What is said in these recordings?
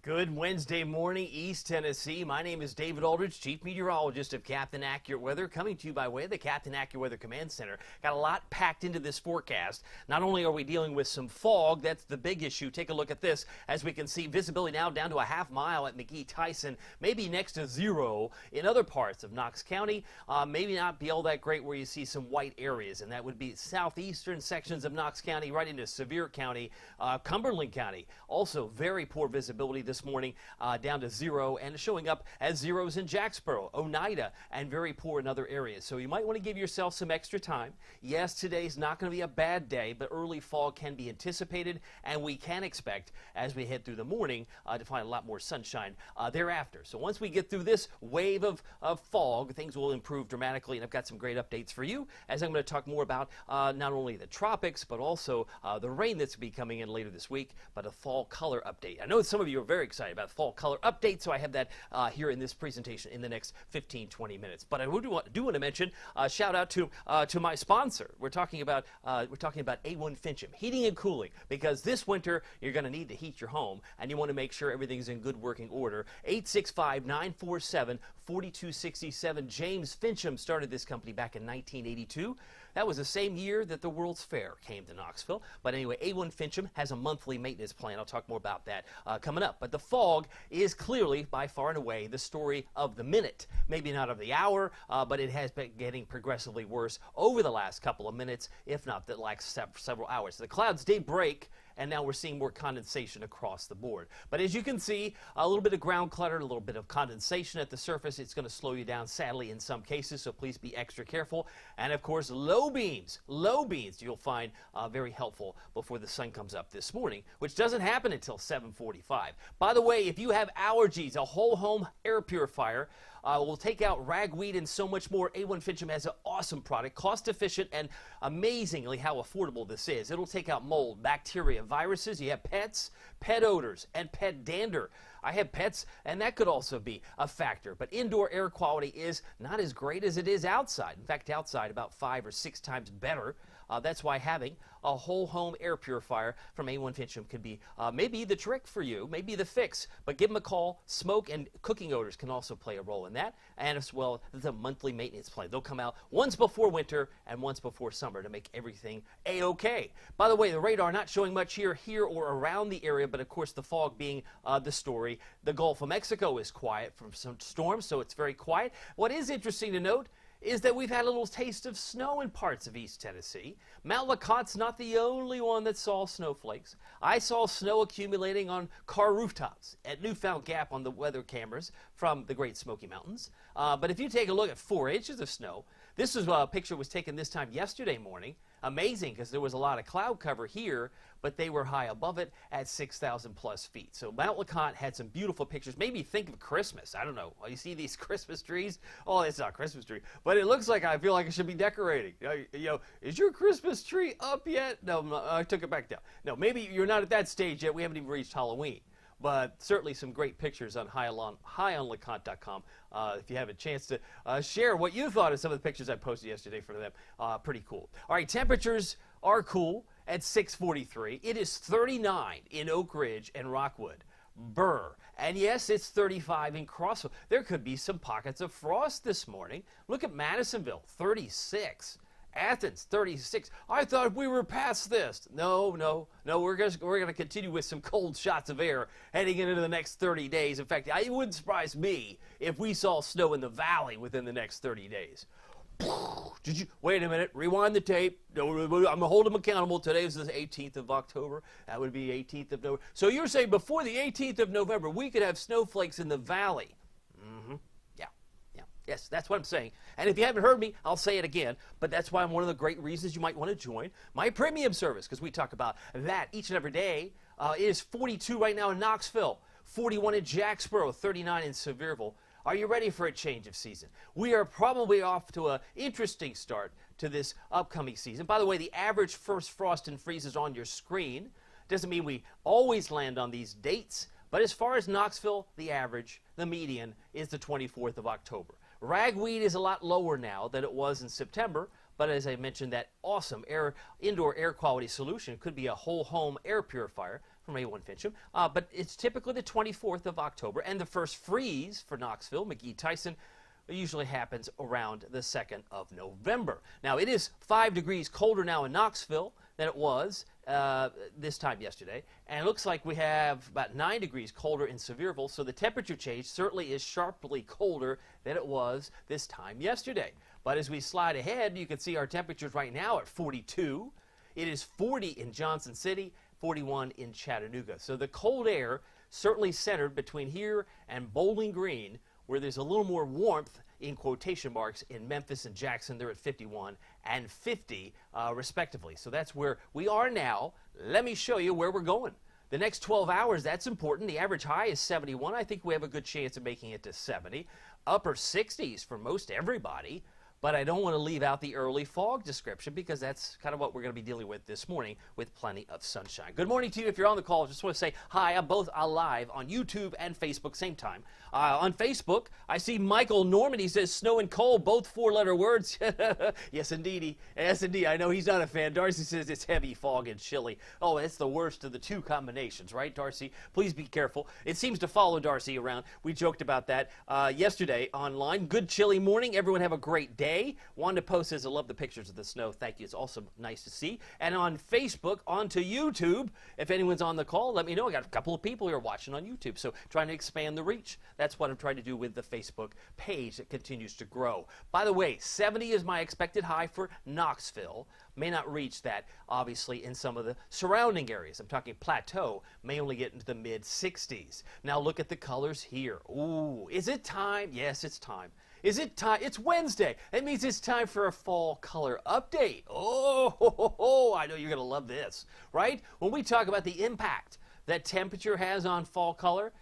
Good Wednesday morning, East Tennessee. My name is David Aldridge, Chief Meteorologist of Captain Accurate Weather, coming to you by way of the Captain Accurate Weather Command Center. Got a lot packed into this forecast. Not only are we dealing with some fog, that's the big issue. Take a look at this. As we can see, visibility now down to a half mile at McGee-Tyson, maybe next to zero in other parts of Knox County. Maybe not be all that great where you see some white areas, and that would be southeastern sections of Knox County right into Sevier County, Cumberland County. Also, very poor visibility this morning, down to zero, and showing up as zeros in Jacksboro, Oneida, and very poor in other areas. So you might want to give yourself some extra time. Yes, today's not going to be a bad day, but early fall can be anticipated, and we can expect, as we head through the morning, to find a lot more sunshine thereafter. So once we get through this wave of fog, things will improve dramatically, and I've got some great updates for you, as I'm going to talk more about not only the tropics, but also the rain that's going to be coming in later this week, but a fall color update. I know some of you are very excited about fall color update, so I have that here in this presentation in the next 15-20 minutes. But I do want to mention shout out to my sponsor. We're talking about A1 Fincham Heating and Cooling, because this winter you're going to need to heat your home, and you want to make sure everything's in good working order. 865-947-4267. James Fincham started this company back in 1982. That was the same year that the World's Fair came to Knoxville. But anyway, A1 Fincham has a monthly maintenance plan. I'll talk more about that coming up. But the fog is clearly, by far and away, the story of the minute. Maybe not of the hour, but it has been getting progressively worse over the last couple of minutes, if not the last several hours. The clouds did break, and now we're seeing more condensation across the board. But as you can see, a little bit of ground clutter, a little bit of condensation at the surface. It's going to slow you down, sadly, in some cases, so please be extra careful. And of course, low beams you'll find very helpful before the sun comes up this morning, which doesn't happen until 7:45. By the way, if you have allergies, a whole home air purifier will take out ragweed and so much more. A1 Fincham has an awesome product, cost efficient, and amazingly how affordable this is. It'll take out mold, bacteria, viruses. You have pets, pet odors, and pet dander. I have pets, and that could also be a factor. But indoor air quality is not as great as it is outside. In fact, outside about 5 or 6 times better. That's why having a whole home air purifier from A1 Fincham could be maybe the trick for you, maybe the fix. But give them a call. Smoke and cooking odors can also play a role in that, and as well as a monthly maintenance plan. They'll come out once before winter and once before summer to make everything A-OK. By the way, the radar not showing much here or around the area, but of course the fog being the story. The Gulf of Mexico is quiet from some storms, so it's very quiet. What is interesting to note is that we've had a little taste of snow in parts of East Tennessee. Mount LeConte's not the only one that saw snowflakes. I saw snow accumulating on car rooftops at Newfound Gap on the weather cameras from the Great Smoky Mountains. But if you take a look at 4 inches of snow, this is a picture was taken this time yesterday morning. Amazing, because there was a lot of cloud cover here, but they were high above it at 6,000 plus feet. So Mount LeConte had some beautiful pictures. Maybe think of Christmas. I don't know. You see these Christmas trees? Oh, it's not a Christmas tree, but it looks like I feel like it should be decorating. Is your Christmas tree up yet? No, I took it back down. No, maybe you're not at that stage yet. We haven't even reached Halloween. But certainly some great pictures on highonleconte.com. If you have a chance to share what you thought of some of the pictures I posted yesterday for them, pretty cool. All right, temperatures are cool at 6:43. It is 39 in Oak Ridge and Rockwood. Burr. And yes, it's 35 in Crossville. There could be some pockets of frost this morning. Look at Madisonville, 36. Athens, 36. I thought we were past this. No, we're going to continue with some cold shots of air heading into the next 30 days. In fact, it wouldn't surprise me if we saw snow in the valley within the next 30 days. Wait a minute, rewind the tape. I'm going to hold them accountable. Today is the 18th of October. That would be 18th of November. So you're saying before the 18th of November, we could have snowflakes in the valley? Yes, that's what I'm saying. And if you haven't heard me, I'll say it again. But that's why I'm one of the great reasons you might want to join my premium service, because we talk about that each and every day. It is 42 right now in Knoxville, 41 in Jacksboro, 39 in Sevierville. Are you ready for a change of season? We are probably off to an interesting start to this upcoming season. By the way, the average first frost and freeze is on your screen. Doesn't mean we always land on these dates. But as far as Knoxville, the average, the median, is the 24th of October. Ragweed is a lot lower now than it was in September, but as I mentioned, that awesome indoor air quality solution could be a whole home air purifier from A1 Fincham. But it's typically the 24th of October, and the first freeze for Knoxville, McGee-Tyson, usually happens around the 2nd of November. Now, it is 5 degrees colder now in Knoxville than it was this time yesterday, and it looks like we have about 9 degrees colder in Sevierville, so the temperature change certainly is sharply colder than it was this time yesterday. But as we slide ahead, you can see our temperatures right now at 42. It is 40 in Johnson City, 41 in Chattanooga. So the cold air certainly centered between here and Bowling Green, where there's a little more warmth in quotation marks in Memphis and Jackson. They're at 51 and 50 respectively. So that's where we are now. Let me show you where we're going. The next 12 hours, that's important. The average high is 71. I think we have a good chance of making it to 70. Upper 60s for most everybody. But I don't want to leave out the early fog description because that's kind of what we're going to be dealing with this morning with plenty of sunshine. Good morning to you. If you're on the call, I just want to say hi. I'm both live on YouTube and Facebook, same time. On Facebook, I see Michael Norman. He says snow and cold, both 4-letter words. Yes, indeed. Yes, indeed. I know he's not a fan. Darcy says it's heavy fog and chilly. Oh, it's the worst of the two combinations, right, Darcy? Please be careful. It seems to follow Darcy around. We joked about that yesterday online. Good chilly morning. Everyone have a great day. Wanda Poe says, I love the pictures of the snow. Thank you. It's also nice to see. And on Facebook, onto YouTube, if anyone's on the call, let me know. I got a couple of people here watching on YouTube, so trying to expand the reach. That's what I'm trying to do with the Facebook page that continues to grow. By the way, 70 is my expected high for Knoxville. May not reach that, obviously, in some of the surrounding areas. I'm talking Plateau, may only get into the mid-60s. Now look at the colors here. Ooh, is it time? Yes, it's time. Is it time? It's Wednesday. That means it's time for a fall color update. Oh, I know you're going to love this, right? When we talk about the impact that temperature has on fall color,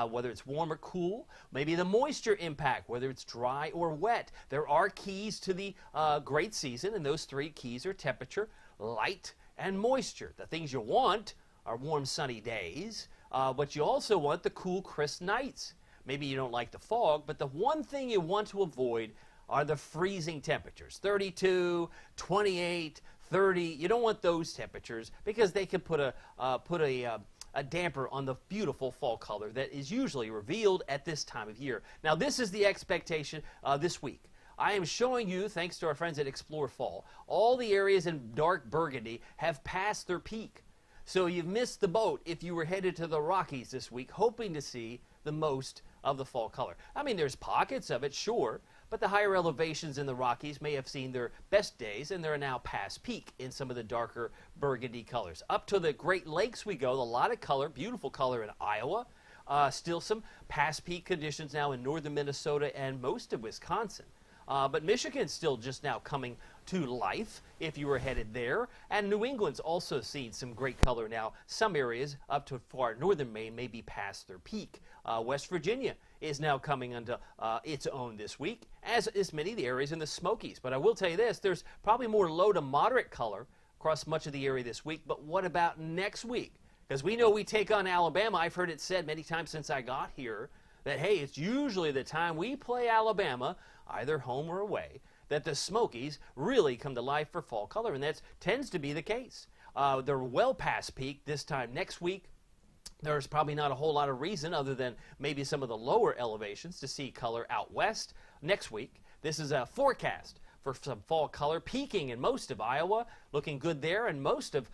whether it's warm or cool, maybe the moisture impact, whether it's dry or wet. There are keys to the great season, and those 3 keys are temperature, light, and moisture. The things you want are warm, sunny days, but you also want the cool, crisp nights. Maybe you don't like the fog, but the one thing you want to avoid are the freezing temperatures. 32, 28, 30. You don't want those temperatures because they can put a damper on the beautiful fall color that is usually revealed at this time of year. Now, this is the expectation this week. I am showing you, thanks to our friends at Explore Fall, all the areas in dark burgundy have passed their peak. So you've missed the boat if you were headed to the Rockies this week, hoping to see the most of the fall color. I mean, there's pockets of it, sure, but the higher elevations in the Rockies may have seen their best days, and they're now past peak in some of the darker burgundy colors. Up to the Great Lakes we go, a lot of color, beautiful color in Iowa. Still some past peak conditions now in northern Minnesota and most of Wisconsin. But Michigan's still just now coming to life if you were headed there. And New England's also seen some great color now. Some areas up to far northern Maine may be past their peak. West Virginia is now coming into its own this week, as is many of the areas in the Smokies. But I will tell you this, there's probably more low to moderate color across much of the area this week. But what about next week? Because we know we take on Alabama. I've heard it said many times since I got here that, hey, it's usually the time we play Alabama, either home or away, that the Smokies really come to life for fall color, and that tends to be the case. They're well past peak this time next week. There's probably not a whole lot of reason other than maybe some of the lower elevations to see color out west next week. This is a forecast for some fall color peaking in most of Iowa, looking good there, and most of,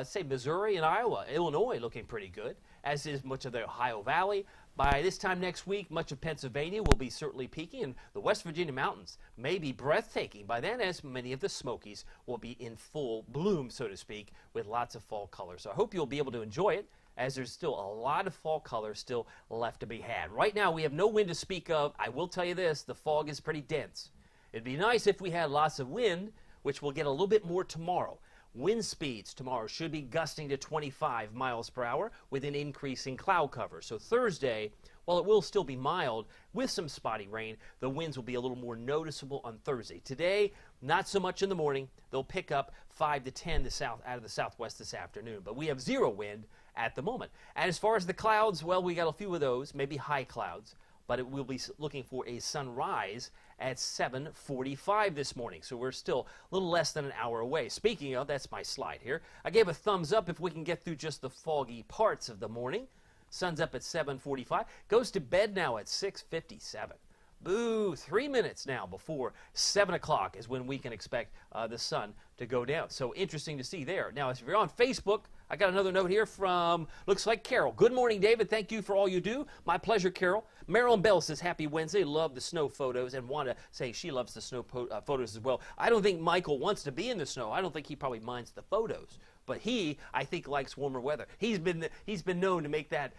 say, Missouri and Iowa. Illinois looking pretty good, as is much of the Ohio Valley. By this time next week, much of Pennsylvania will be certainly peaking, and the West Virginia mountains may be breathtaking by then, as many of the Smokies will be in full bloom, so to speak, with lots of fall color. So I hope you'll be able to enjoy it, as there's still a lot of fall color still left to be had. Right now, we have no wind to speak of. I will tell you this, the fog is pretty dense. It'd be nice if we had lots of wind, which we'll get a little bit more tomorrow. Wind speeds tomorrow should be gusting to 25 miles per hour with an increasing cloud cover. So Thursday, while it will still be mild with some spotty rain, the winds will be a little more noticeable on Thursday. Today, not so much in the morning. They'll pick up 5 to 10 out of the southwest this afternoon. But we have zero wind at the moment. And as far as the clouds, well, we got a few of those, maybe high clouds. But it will be looking for a sunrise at 7:45 this morning. So we're still a little less than an hour away. Speaking of, that's my slide here. I gave a thumbs up if we can get through just the foggy parts of the morning. Sun's up at 7:45. Goes to bed now at 6:57. Boo, 3 minutes now before 7 o'clock is when we can expect the sun to go down. So interesting to see there. Now, if you're on Facebook, I got another note here from, looks like Carol. Good morning, David. Thank you for all you do. My pleasure, Carol. Marilyn Bell says, happy Wednesday. Love the snow photos. And Wanda say she loves the snow photos as well. I don't think Michael wants to be in the snow. I don't think he probably minds the photos. But he, I think, likes warmer weather. He's been known to make that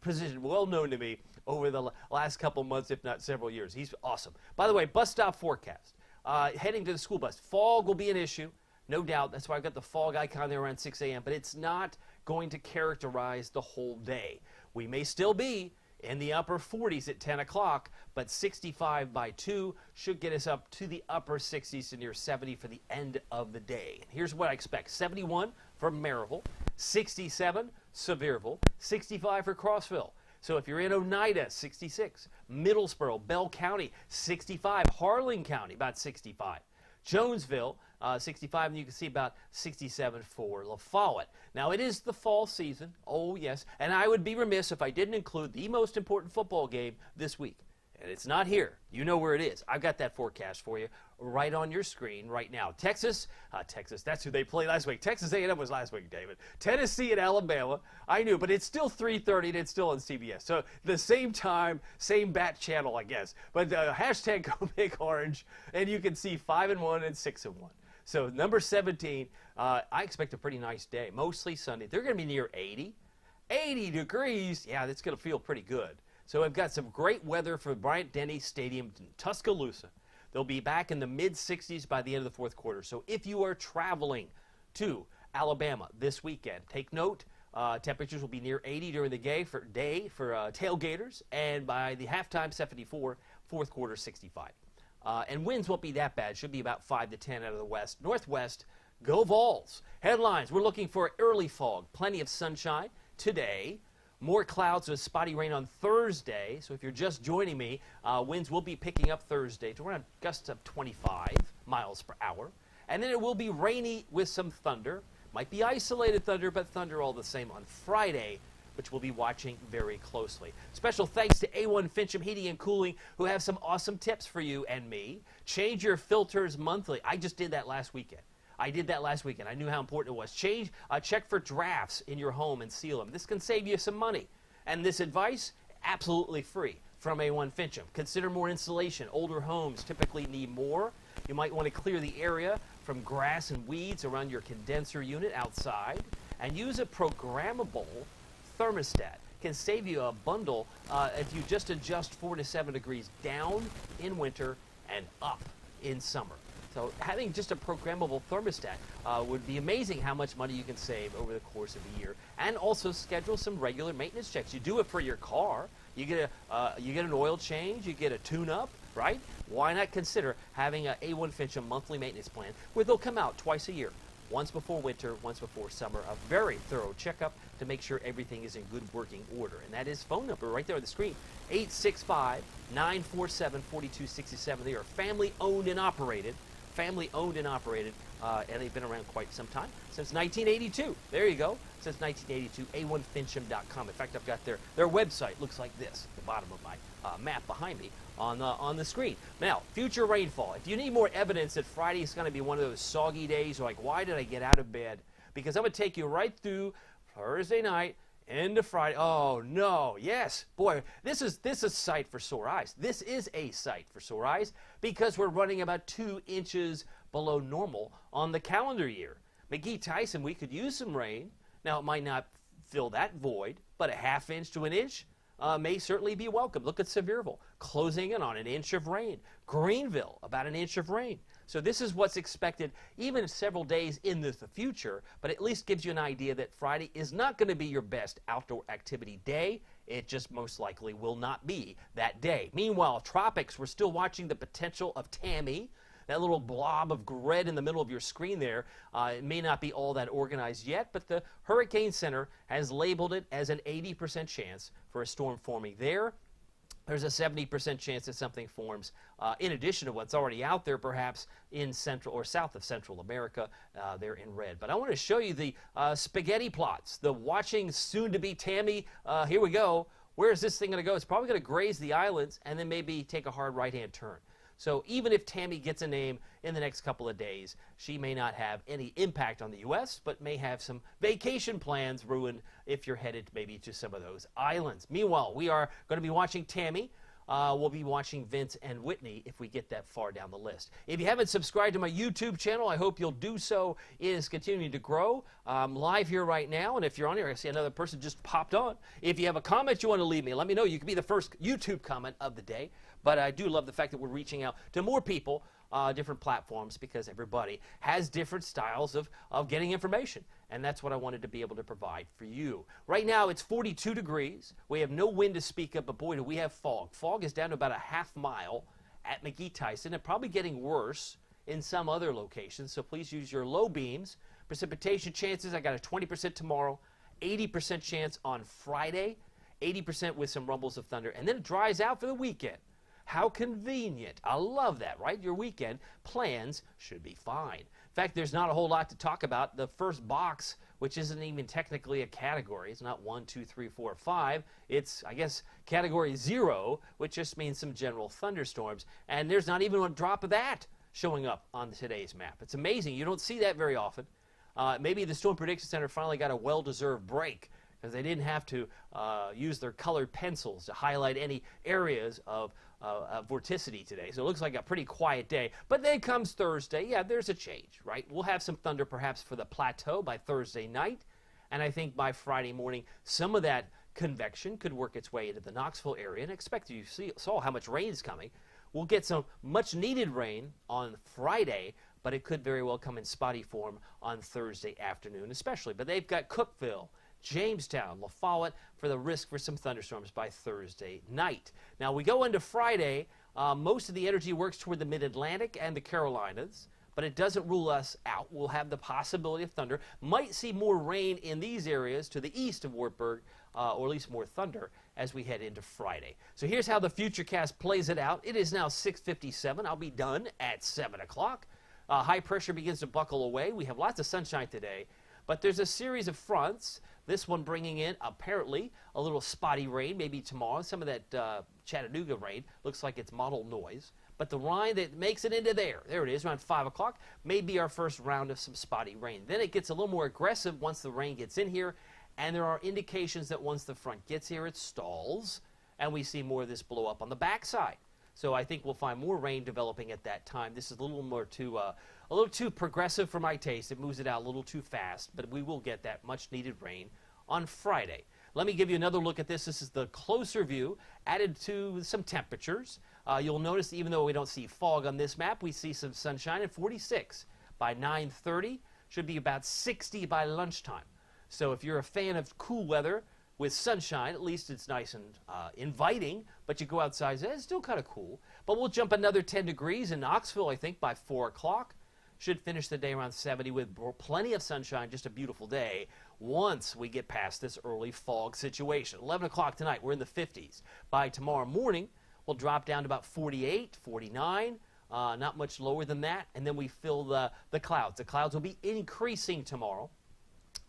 position well known to me over the last couple months, if not several years. He's awesome. By the way, bus stop forecast. Heading to the school bus. Fog will be an issue, no doubt. That's why I've got the fog icon there around 6 a.m. But it's not going to characterize the whole day. We may still be in the upper 40s at 10 o'clock, but 65 by 2 should get us up to the upper 60s to near 70 for the end of the day. Here's what I expect. 71 for Maryville, 67 Sevierville, 65 for Crossville. So if you're in Oneida, 66, Middlesboro, Bell County, 65, Harlan County, about 65. Jonesville, 65, and you can see about 67 for La Follette. Now, it is the fall season, oh yes, and I would be remiss if I didn't include the most important football game this week. And it's not here. You know where it is. I've got that forecast for you right on your screen right now. Texas, that's who they played last week. Texas A&M was last week, David. Tennessee and Alabama, I knew, but it's still 3:30 and it's still on CBS. So the same time, same bat channel, I guess. But hashtag Go Big Orange, and you can see 5-1 and 6-1. So number 17, I expect a pretty nice day, mostly sunny. They're going to be near 80. 80 degrees, yeah, that's going to feel pretty good. So I've got some great weather for Bryant-Denny Stadium in Tuscaloosa. They'll be back in the mid-60s by the end of the fourth quarter. So if you are traveling to Alabama this weekend, take note, temperatures will be near 80 during the day for tailgaters, and by the halftime, 74, fourth quarter, 65. And winds won't be that bad. Should be about 5 to 10 out of the west. Northwest, go Vols. Headlines, we're looking for early fog, plenty of sunshine today. More clouds with spotty rain on Thursday. So if you're just joining me, winds will be picking up Thursday to around gusts of 25 miles per hour. And then it will be rainy with some thunder. Might be isolated thunder, but thunder all the same on Friday, which we'll be watching very closely. Special thanks to A1 Fincham Heating and Cooling, who have some awesome tips for you and me. Change your filters monthly. I just did that last weekend. I knew how important it was. Check for drafts in your home and seal them. This can save you some money. And this advice, absolutely free from A1 Fincham. Consider more insulation. Older homes typically need more. You might want to clear the area from grass and weeds around your condenser unit outside. And use a programmable thermostat. Can save you a bundle if you just adjust 4 to 7 degrees down in winter and up in summer. So having just a programmable thermostat would be amazing how much money you can save over the course of a year. And also schedule some regular maintenance checks. You do it for your car. You get an oil change. You get a tune-up, right? Why not consider having an A1 Fincham monthly maintenance plan where they'll come out twice a year. Once before winter, once before summer. A very thorough checkup to make sure everything is in good working order. And that is phone number right there on the screen, 865-947-4267. They are family owned and operated. And they've been around quite some time, since 1982. There you go, since 1982, a1fincham.com. In fact, I've got their website, looks like this, at the bottom of my map behind me on the screen. Now, future rainfall. If you need more evidence that Friday is going to be one of those soggy days, you're like, why did I get out of bed? Because I'm going to take you right through Thursday night, into Friday. Oh no, yes, boy, this is a sight for sore eyes. This is a sight for sore eyes because we're running about 2 inches below normal on the calendar year. McGee-Tyson, we could use some rain. Now, it might not fill that void, but a ½ inch to an inch may certainly be welcome. Look at Sevierville, closing in on 1 inch of rain. Greenville, about 1 inch of rain. So this is what's expected even several days in the future, but at least gives you an idea that Friday is not going to be your best outdoor activity day. It just most likely will not be that day. Meanwhile, tropics, we're still watching the potential of Tammy. That little blob of red in the middle of your screen there, it may not be all that organized yet, but the Hurricane Center has labeled it as an 80% chance for a storm forming there. there's a 70% chance that something forms in addition to what's already out there, perhaps in Central or South of Central America. They're in red. But I want to show you the spaghetti plots, the watching soon-to-be Tammy. Here we go. Where is this thing going to go? It's probably going to graze the islands and then maybe take a hard right-hand turn. So even if Tammy gets a name in the next couple of days, she may not have any impact on the U.S., but may have some vacation plans ruined if you're headed maybe to some of those islands. Meanwhile, we are going to be watching Tammy. We'll be watching Vince and Whitney if we get that far down the list. If you haven't subscribed to my YouTube channel, I hope you'll do so. It is continuing to grow. I'm live here right now, and if you're on here, I see another person just popped on. If you have a comment you want to leave me, let me know. You can be the first YouTube comment of the day. But I do love the fact that we're reaching out to more people, different platforms, because everybody has different styles of getting information. And that's what I wanted to be able to provide for you. Right now, it's 42 degrees. We have no wind to speak of, but boy, do we have fog. Fog is down to about a half mile at McGee-Tyson, and probably getting worse in some other locations. So please use your low beams. Precipitation chances, I got a 20% tomorrow, 80% chance on Friday, 80% with some rumbles of thunder, and then it dries out for the weekend. How convenient. I love that, right? Your weekend plans should be fine. In fact, there's not a whole lot to talk about. The first box, which isn't even technically a category, it's not 1, 2, 3, 4, 5. It's, I guess, category 0, which just means some general thunderstorms. And there's not even a drop of that showing up on today's map. It's amazing. You don't see that very often. Maybe the Storm Prediction Center finally got a well-deserved break, because they didn't have to use their colored pencils to highlight any areas of vorticity today. So it looks like a pretty quiet day. But then comes Thursday. Yeah, there's a change, right? We'll have some thunder perhaps for the plateau by Thursday night. And I think by Friday morning, some of that convection could work its way into the Knoxville area. And expect you saw how much rain is coming. We'll get some much needed rain on Friday, but it could very well come in spotty form on Thursday afternoon especially. But they've got Cookeville, Jamestown, La Follette for the risk for some thunderstorms by Thursday night. Now we go into Friday. Most of the energy works toward the mid-Atlantic and the Carolinas, but it doesn't rule us out. We'll have the possibility of thunder. Might see more rain in these areas to the east of Wartburg, or at least more thunder as we head into Friday. So here's how the Futurecast plays it out. It is now 6:57. I'll be done at 7 o'clock. High pressure begins to buckle away. We have lots of sunshine today, but there's a series of fronts. This one bringing in, apparently, a little spotty rain, maybe tomorrow. Some of that Chattanooga rain looks like it's model noise. But the rain that makes it into there it is, around 5 o'clock, may be our first round of some spotty rain. Then it gets a little more aggressive once the rain gets in here, and there are indications that once the front gets here, it stalls, and we see more of this blow up on the backside. So I think we'll find more rain developing at that time. This is a little too progressive for my taste. It moves it out a little too fast, but we will get that much needed rain on Friday. Let me give you another look at this. This is the closer view added to some temperatures. You'll notice even though we don't see fog on this map, we see some sunshine at 46 by 9:30. Should be about 60 by lunchtime. So if you're a fan of cool weather with sunshine, at least it's nice and inviting, but you go outside, it's still kind of cool. But we'll jump another 10 degrees in Knoxville, I think, by 4 o'clock. Should finish the day around 70 with plenty of sunshine, just a beautiful day once we get past this early fog situation. 11 o'clock tonight, we're in the 50s. By tomorrow morning, we'll drop down to about 48, 49, not much lower than that, and then we fill the clouds. The clouds will be increasing tomorrow.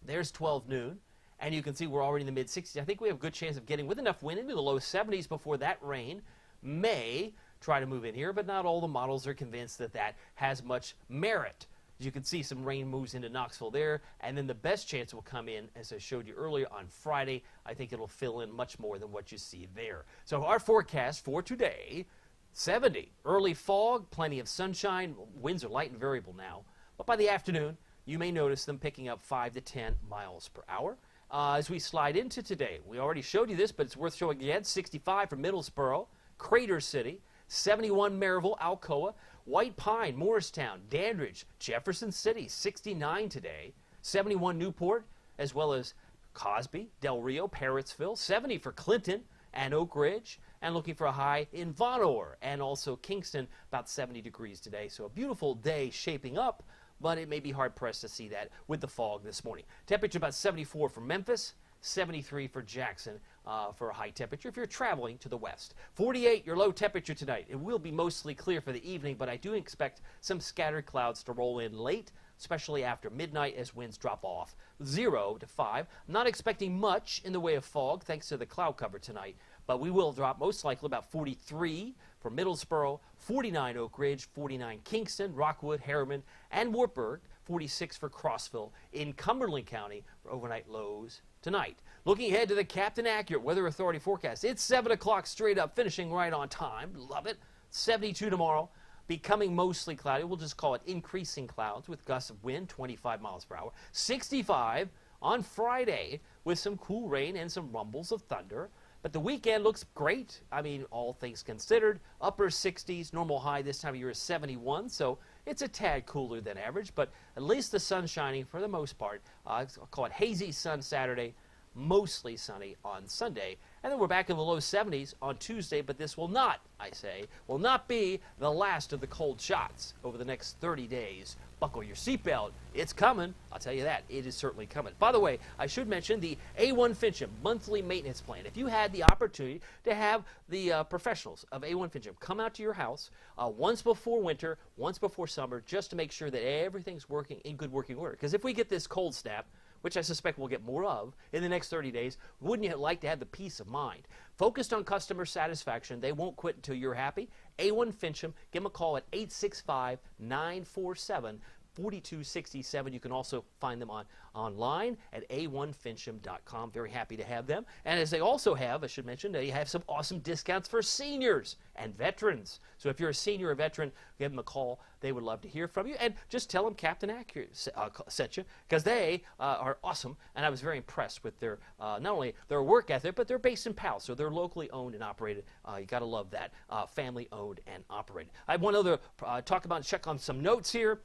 There's 12 noon. And you can see we're already in the mid-60s. I think we have a good chance of getting with enough wind into the low 70s before that rain may try to move in here, but not all the models are convinced that that has much merit. As you can see, some rain moves into Knoxville there, and then the best chance will come in, as I showed you earlier, on Friday. I think it'll fill in much more than what you see there. So our forecast for today, 70. Early fog, plenty of sunshine. Winds are light and variable now. But by the afternoon, you may notice them picking up 5 to 10 miles per hour. As we slide into today, we already showed you this, but it's worth showing again. 65 for Middlesboro, Crater City, 71 Maryville, Alcoa, White Pine, Morristown, Dandridge, Jefferson City, 69 today, 71 Newport, as well as Cosby, Del Rio, Parrotsville, 70 for Clinton and Oak Ridge, and looking for a high in Von Orr and also Kingston, about 70 degrees today. So a beautiful day shaping up, but it may be hard-pressed to see that with the fog this morning. Temperature about 74 for Memphis, 73 for Jackson for a high temperature if you're traveling to the west. 48, your low temperature tonight. It will be mostly clear for the evening, but I do expect some scattered clouds to roll in late, especially after midnight as winds drop off. 0 to 5. I'm not expecting much in the way of fog thanks to the cloud cover tonight, but we will drop most likely about 43 for Middlesboro, 49 Oak Ridge, 49 Kingston, Rockwood, Harriman, and Wartburg, 46 for Crossville in Cumberland County for overnight lows tonight. Looking ahead to the Captain Accurate Weather Authority forecast. It's 7 o'clock straight up, finishing right on time. Love it. 72 tomorrow. Becoming mostly cloudy. We'll just call it increasing clouds with gusts of wind 25 miles per hour. 65 on Friday with some cool rain and some rumbles of thunder. But the weekend looks great. I mean, all things considered, upper 60s, normal high this time of year is 71, so it's a tad cooler than average, but at least the sun's shining for the most part. I'll call it hazy sun Saturday, mostly sunny on Sunday. And then we're back in the low 70s on Tuesday, but this will not, I say, will not be the last of the cold shots over the next 30 days. Buckle your seatbelt. It's coming. I'll tell you that. It is certainly coming. By the way, I should mention the A1 Fincham monthly maintenance plan. If you had the opportunity to have the professionals of A1 Fincham come out to your house once before winter, once before summer, just to make sure that everything's working in good working order. Because if we get this cold snap, which I suspect we'll get more of in the next 30 days, wouldn't you like to have the peace of mind? Focused on customer satisfaction, they won't quit until you're happy. A1 Fincham, give them a call at 865-947-4267. You can also find them online at a1fincham.com. Very happy to have them. And as they also have, I should mention, they have some awesome discounts for seniors and veterans. So if you're a senior or veteran, give them a call. They would love to hear from you. And just tell them Captain Accurate sent you, because they are awesome. And I was very impressed with their, not only their work ethic, but they're based in Powell. So they're locally owned and operated. You got to love that. Family owned and operated. I have one other check on some notes here.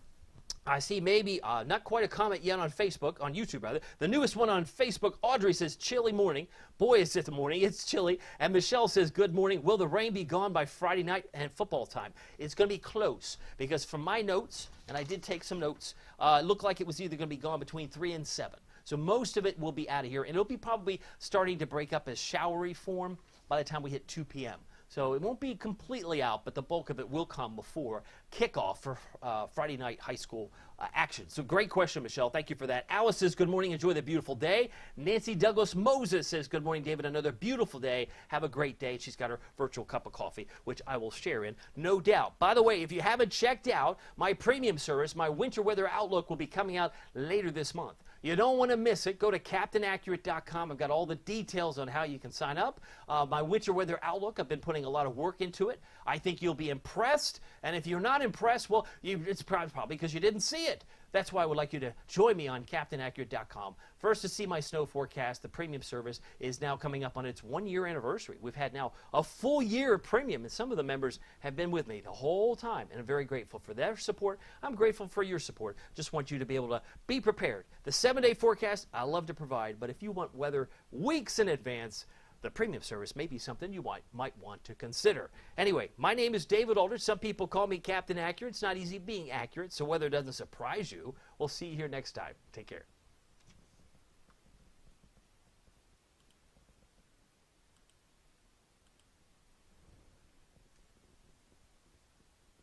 I see maybe not quite a comment yet on Facebook, on YouTube rather. The newest one on Facebook, Audrey says, chilly morning. Boy, is it the morning. It's chilly. And Michelle says, good morning. Will the rain be gone by Friday night and football time? It's going to be close because from my notes, and I did take some notes, it looked like it was either going to be gone between 3 and 7. So most of it will be out of here, and it'll be probably starting to break up as showery form by the time we hit 2 p.m. So it won't be completely out, but the bulk of it will come before kickoff for Friday night high school action. So great question, Michelle. Thank you for that. Alice says, good morning. Enjoy the beautiful day. Nancy Douglas Moses says, good morning, David. Another beautiful day. Have a great day. She's got her virtual cup of coffee, which I will share in, no doubt. By the way, if you haven't checked out my premium service, my winter weather outlook will be coming out later this month. You don't want to miss it. Go to CaptainAccurate.com. I've got all the details on how you can sign up. My winter weather outlook, I've been putting a lot of work into it. I think you'll be impressed. And if you're not impressed, well, it's probably because you didn't see it. That's why I would like you to join me on CaptainAccurate.com. First, to see my snow forecast. The premium service is now coming up on its 1-year anniversary. We've had now a full year of premium, and some of the members have been with me the whole time, and I'm very grateful for their support. I'm grateful for your support. Just want you to be able to be prepared. The 7-day forecast, I love to provide, but if you want weather weeks in advance, the premium service may be something you might want to consider. Anyway, my name is David Aldrich. Some people call me Captain Accurate. It's not easy being accurate, so weather doesn't surprise you. We'll see you here next time. Take care.